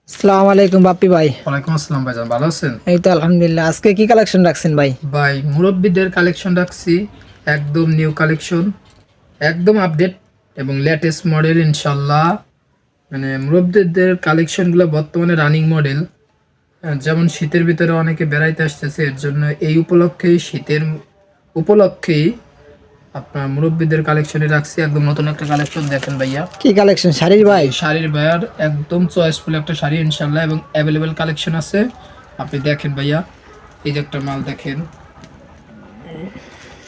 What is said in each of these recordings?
আসসালামু আলাইকুম বাপ্পি ভাই। ওয়ালাইকুম আসসালাম ভাইজান, ভালো আছেন? এই তো আলহামদুলিল্লাহ। আজকে কি কালেকশন রাখছেন ভাই? ভাই মুরব্বিদের কালেকশন রাখছি, একদম নিউ কালেকশন, একদম আপডেট এবং লেটেস্ট মডেল ইনশাল্লাহ। মানে মুরব্বিদের কালেকশনগুলো বর্তমানে রানিং মডেল। যেমন শীতের ভিতরে অনেকে বেড়াইতে আসতেছে, এর জন্য এই উপলক্ষেই শীতের উপলক্ষেই আপনার মুরব্বিদের কালেকশনে রাখছি একদম নতুন একটা কালেকশন। দেখেন ভাইয়া, কি কালেকশন শাড়ির ভাই? শাড়ির ভাইয়ার একদম চয়েসফুল একটা শাড়ি ইনশাল্লাহ, এবং অ্যাভেলেবেল কালেকশন আছে। আপনি দেখেন ভাইয়া, এই যে একটা মাল দেখেন,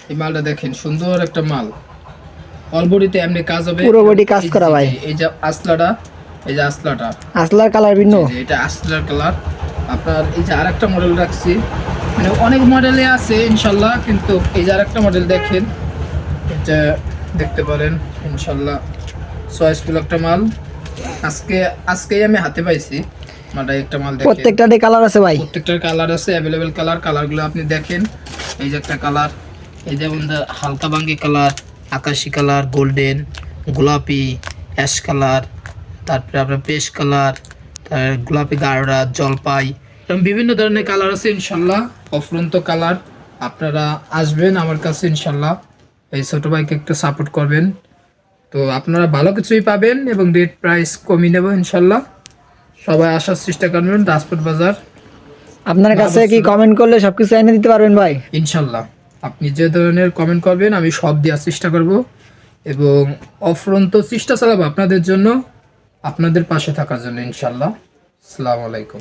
এই মালটা দেখেন, সুন্দর একটা মাল। অলবডিতে এমনি কাজ হবে, পুরো বডি কাজ এই যে- করা ভাই। এই যে আসলাটা, এই যে আসলাটা, আসলার কালার ভিন্ন। এই যে এটা আসলার কালার। আপনার এই যে আরেকটা মডেল রাখছি, মানে অনেক মডেলে আছে ইনশাল্লাহ, কিন্তু এই যে আরেকটা মডেল দেখেন, এটা দেখতে পারেন ইনশাল্লাহ চয়েসফুল একটা মাল। আজকেই আমি হাতে পাইছি মালটা। একটা মাল দেখেন, প্রত্যেকটাতে কালার আছে ভাই। প্রত্যেকটার কালার আছে, অ্যাভেলেবেল কালার। কালারগুলো আপনি দেখেন, এই যে একটা কালার, এই যেমন হালকা বাঙ্গি কালার, আকাশি কালার, গোল্ডেন, গোলাপি, অ্যাশ কালার, তারপরে আপনার পেস্ট কালার, গোলাপি গাঢ়া, জলপাই, এরকম বিভিন্ন ধরনের কালার আছে ইনশাল্লাহ। অফুরন্ত কালার। আপনারা আসবেন আমার কাছে ইনশাল্লাহ, এই ছোট ভাইকে একটু সাপোর্ট করবেন। তো আপনারা ভালো কিছুই পাবেন এবং রেট প্রাইস কমিয়ে নেব ইনশাল্লাহ। সবাই আসার চেষ্টা করবেন রাজপথ বাজার। আপনার কাছে কি কমেন্ট করলে সবকিছু এনে দিতে পারবেন ভাই? ইনশাল্লাহ আপনি যে ধরনের কমেন্ট করবেন আমি সব দেওয়ার চেষ্টা করব, এবং অফুরন্ত চেষ্টা চালাবো আপনাদের জন্য, আপনাদের পাশে থাকার জন্য ইনশাল্লাহ। আসসালামু আলাইকুম।